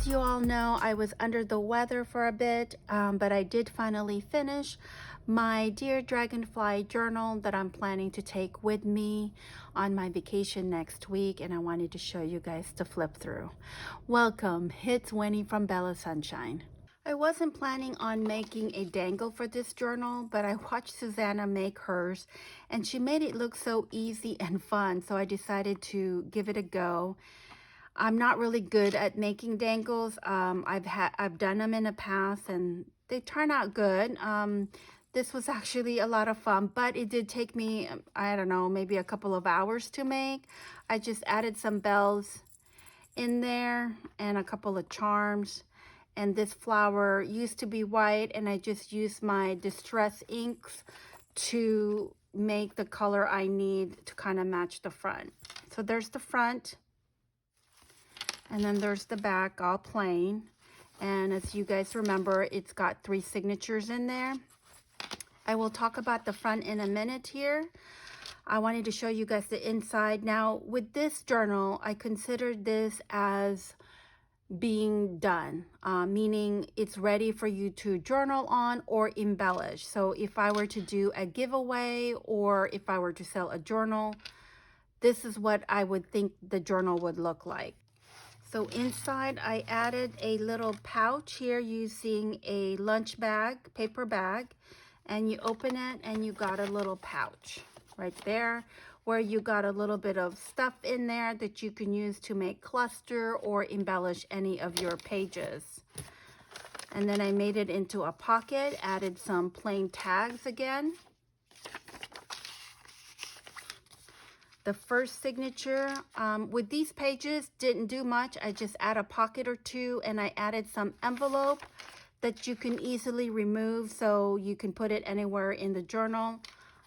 As you all know, I was under the weather for a bit, but I did finally finish my Dear Dragonfly journal that I'm planning to take with me on my vacation next week, and I wanted to show you guys to flip through. Welcome, it's Winnie from Bella Sunshine. I wasn't planning on making a dangle for this journal, but I watched Susanna make hers, and she made it look so easy and fun, so I decided to give it a go. I'm not really good at making dangles. I've done them in the past and they turn out good. This was actually a lot of fun, but it did take me, I don't know, maybe a couple of hours to make. I just added some bells in there and a couple of charms. And this flower used to be white, and I just used my Distress inks to make the color I need to kind of match the front. So there's the front. And then there's the back, all plain. And as you guys remember, it's got 3 signatures in there. I will talk about the front in a minute here. I wanted to show you guys the inside. Now, with this journal, I consider this as being done, meaning it's ready for you to journal on or embellish. So if I were to do a giveaway or if I were to sell a journal, this is what I would think the journal would look like. So inside I added a little pouch here using a lunch bag, paper bag, and you open it and you got a little pouch right there where you got a little bit of stuff in there that you can use to make cluster or embellish any of your pages. And then I made it into a pocket, added some plain tags again. The first signature with these pages didn't do much. I just add a pocket or two, and I added some envelope that you can easily remove so you can put it anywhere in the journal.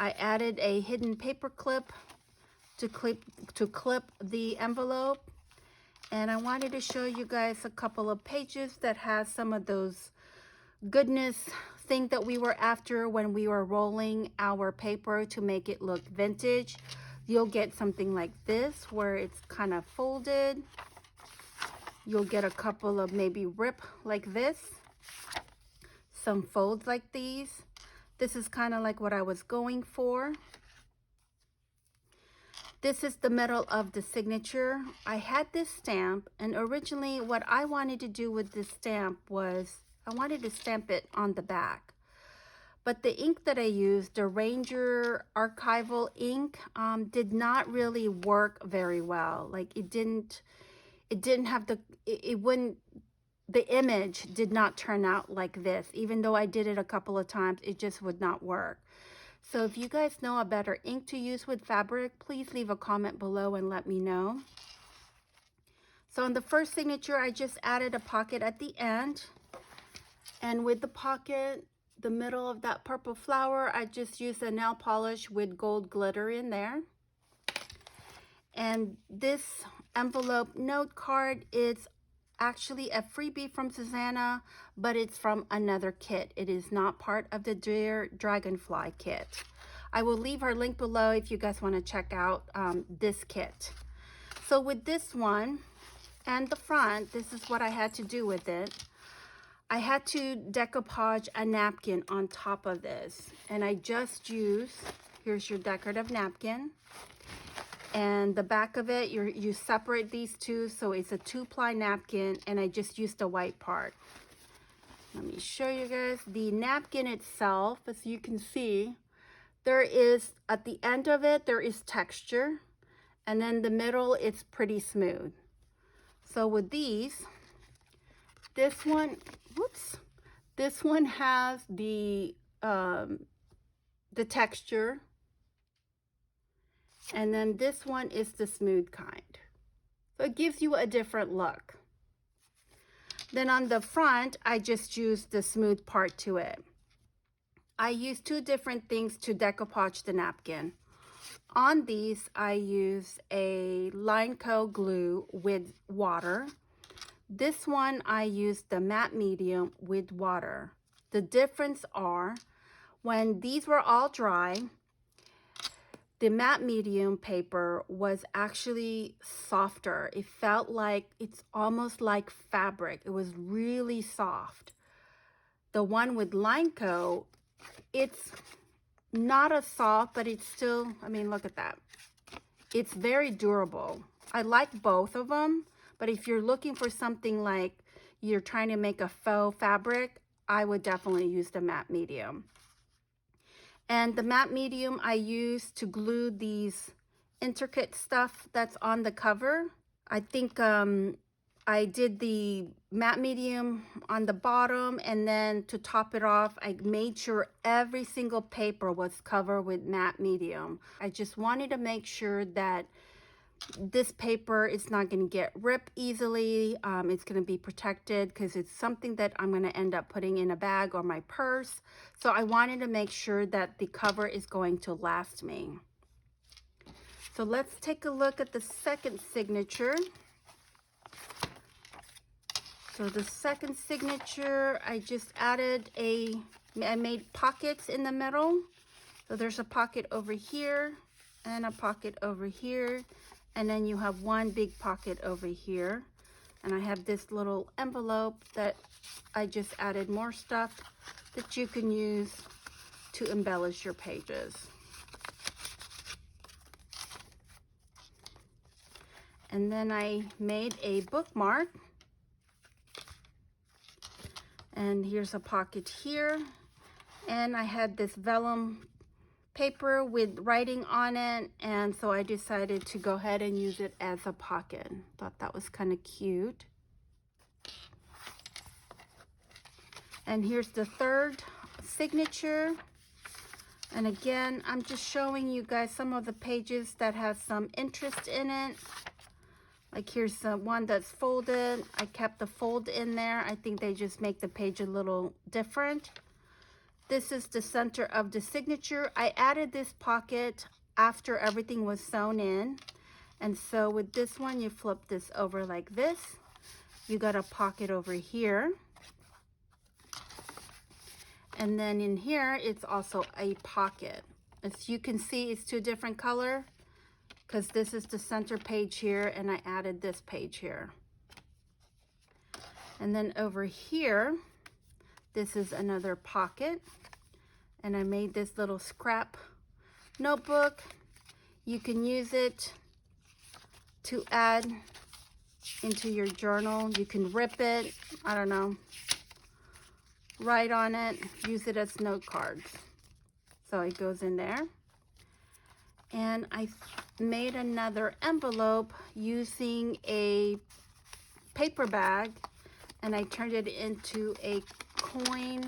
I added a hidden paper clip to clip the envelope, and I wanted to show you guys a couple of pages that has some of those goodness thing that we were after when we were rolling our paper to make it look vintage. You'll get something like this where it's kind of folded. You'll get a couple of maybe rip like this, some folds like these. This is kind of like what I was going for. This is the middle of the signature. I had this stamp, and originally what I wanted to do with this stamp was I wanted to stamp it on the back. But the ink that I used, the Ranger Archival ink, did not really work very well. Like it didn't have the image did not turn out like this. Even though I did it a couple of times, it just would not work. So if you guys know a better ink to use with fabric, please leave a comment below and let me know. So on the first signature, I just added a pocket at the end. And with the pocket, the middle of that purple flower, I just used a nail polish with gold glitter in there. And this envelope note card is actually a freebie from Susanna, but it's from another kit. It is not part of the Dear Dragonfly kit. I will leave her link below if you guys want to check out this kit. So with this one and the front, this is what I had to do with it. I had to decoupage a napkin on top of this, and I just used, here's your decorative napkin, and the back of it, you separate these two, so it's a 2-ply napkin, and I just used the white part. Let me show you guys the napkin itself. As you can see, there is, at the end of it, there is texture, and then the middle, it's pretty smooth. So with these, this one, whoops, this one has the texture, and then this one is the smooth kind. So it gives you a different look. Then on the front, I just used the smooth part to it. I used 2 different things to decoupage the napkin. On these, I use a Line Co glue with water. This one, I used the matte medium with water. The difference are, when these were all dry, The matte medium paper was actually softer. It felt like it's almost like fabric. It was really soft. The one with Lineco, it's not as soft, but it's still, I mean, look at that. It's very durable. I like both of them, but if you're looking for something like you're trying to make a faux fabric, I would definitely use the matte medium. And the matte medium I use to glue these intricate stuff that's on the cover. I think I did the matte medium on the bottom, and then to top it off, I made sure every single paper was covered with matte medium. I just wanted to make sure that this paper is not going to get ripped easily. It's going to be protected because it's something that I'm going to end up putting in a bag or my purse. So I wanted to make sure that the cover is going to last me. So let's take a look at the second signature. So the second signature, I just added I made pockets in the middle. So there's a pocket over here and a pocket over here. And then you have one big pocket over here. And I have this little envelope that I just added more stuff that you can use to embellish your pages. And then I made a bookmark. And here's a pocket here. And I had this vellum paper with writing on it, and so I decided to go ahead and use it as a pocket. Thought that was kind of cute. And here's the third signature. And again, I'm just showing you guys some of the pages that have some interest in it. Like here's the one that's folded. I kept the fold in there. I think they just make the page a little different. This is the center of the signature. I added this pocket after everything was sewn in. And so with this one, you flip this over like this. You got a pocket over here. And then in here, it's also a pocket. As you can see, it's two different color because this is the center page here and I added this page here. And then over here, this is another pocket. And I made this little scrap notebook. You can use it to add into your journal. You can rip it, I don't know, write on it, use it as note cards. So it goes in there. And I made another envelope using a paper bag, and I turned it into a coin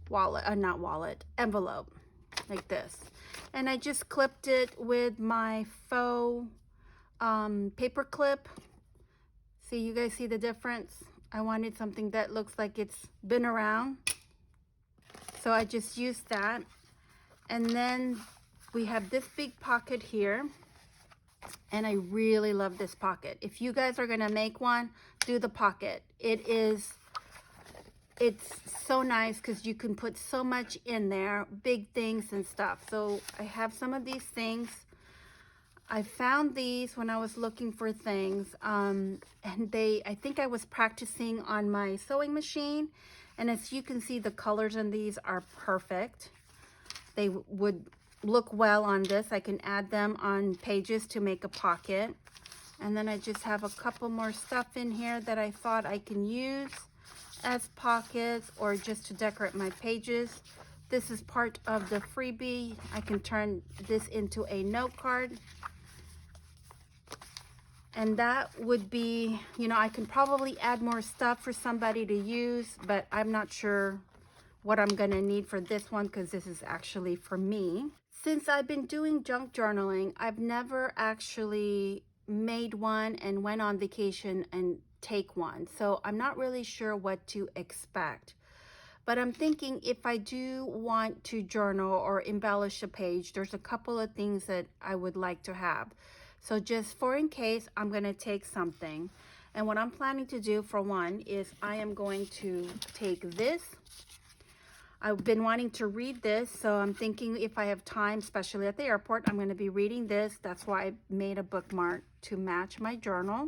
wallet, envelope, like this. And I just clipped it with my faux paper clip. See, you guys see the difference? I wanted something that looks like it's been around. So I just used that. And then we have this big pocket here. And I really love this pocket. If you guys are gonna make one, do the pocket. It's so nice because you can put so much in there, big things and stuff. So I have some of these things. I found these when I was looking for things. And I think I was practicing on my sewing machine. And as you can see, the colors in these are perfect. They would look well on this. I can add them on pages to make a pocket. And then I just have a couple more stuff in here that I thought I can use as pockets or just to decorate my pages. This is part of the freebie. I can turn this into a note card. And that would be, you know, I can probably add more stuff for somebody to use, but I'm not sure what I'm gonna need for this one because this is actually for me. Since I've been doing junk journaling, I've never actually made one and went on vacation and take one. So I'm not really sure what to expect. But I'm thinking if I do want to journal or embellish a page, there's a couple of things that I would like to have. So just for in case, I'm going to take something. And what I'm planning to do for one is I am going to take this. I've been wanting to read this, so I'm thinking if I have time, especially at the airport, I'm going to be reading this. That's why I made a bookmark to match my journal.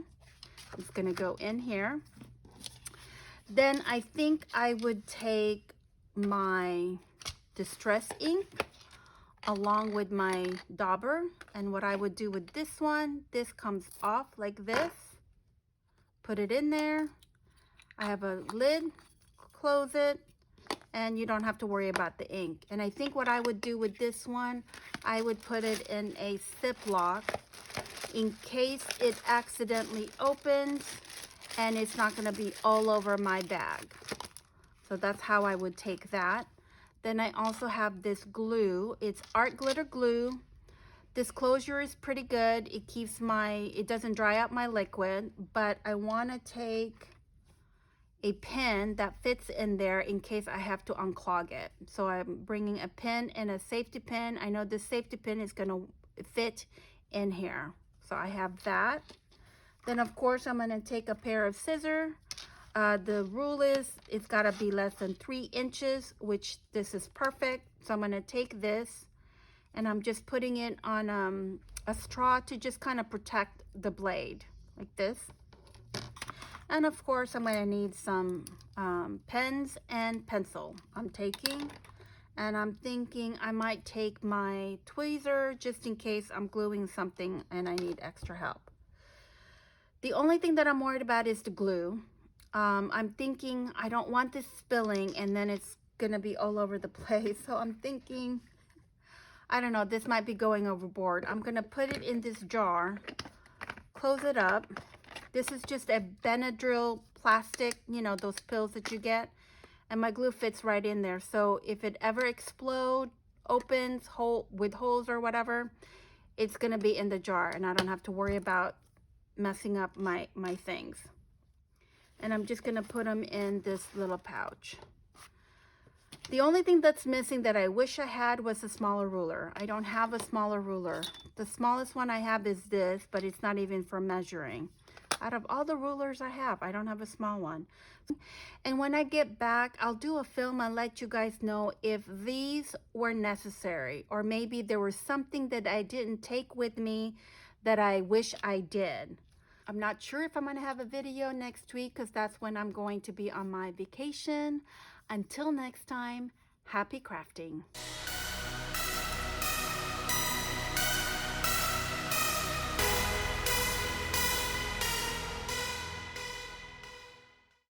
It's going to go in here. Then I think I would take my Distress ink along with my dauber, and what I would do with this one, this comes off like this. Put it in there. I have a lid, close it, and you don't have to worry about the ink. And I think what I would do with this one, I would put it in a Ziploc in case it accidentally opens and it's not going to be all over my bag. So that's how I would take that. Then I also have this glue. It's art glitter glue. This closure is pretty good. It keeps it doesn't dry out my liquid, but I want to take a pin that fits in there in case I have to unclog it. So I'm bringing a pin and a safety pin. I know this safety pin is going to fit in here. So I have that. Then of course I'm going to take a pair of scissors. The rule is it's got to be less than 3 inches, which this is perfect. So I'm going to take this and I'm just putting it on a straw to just kind of protect the blade like this. And of course I'm going to need some pens and pencil. I'm taking, and I'm thinking I might take my tweezer just in case I'm gluing something and I need extra help. The only thing that I'm worried about is the glue. I'm thinking I don't want this spilling and then it's gonna be all over the place. So I'm thinking, I don't know, this might be going overboard. I'm gonna put it in this jar, close it up. This is just a Benadryl plastic, you know, those pills that you get. And my glue fits right in there. So if it ever explodes, opens with holes or whatever, it's gonna be in the jar and I don't have to worry about messing up my things. And I'm just gonna put them in this little pouch. The only thing that's missing that I wish I had was a smaller ruler. I don't have a smaller ruler. The smallest one I have is this, but it's not even for measuring. Out of all the rulers I have, I don't have a small one. And when I get back, I'll do a film and let you guys know if these were necessary, or maybe there was something that I didn't take with me that I wish I did. I'm not sure if I'm going to have a video next week because that's when I'm going to be on my vacation. Until next time, happy crafting.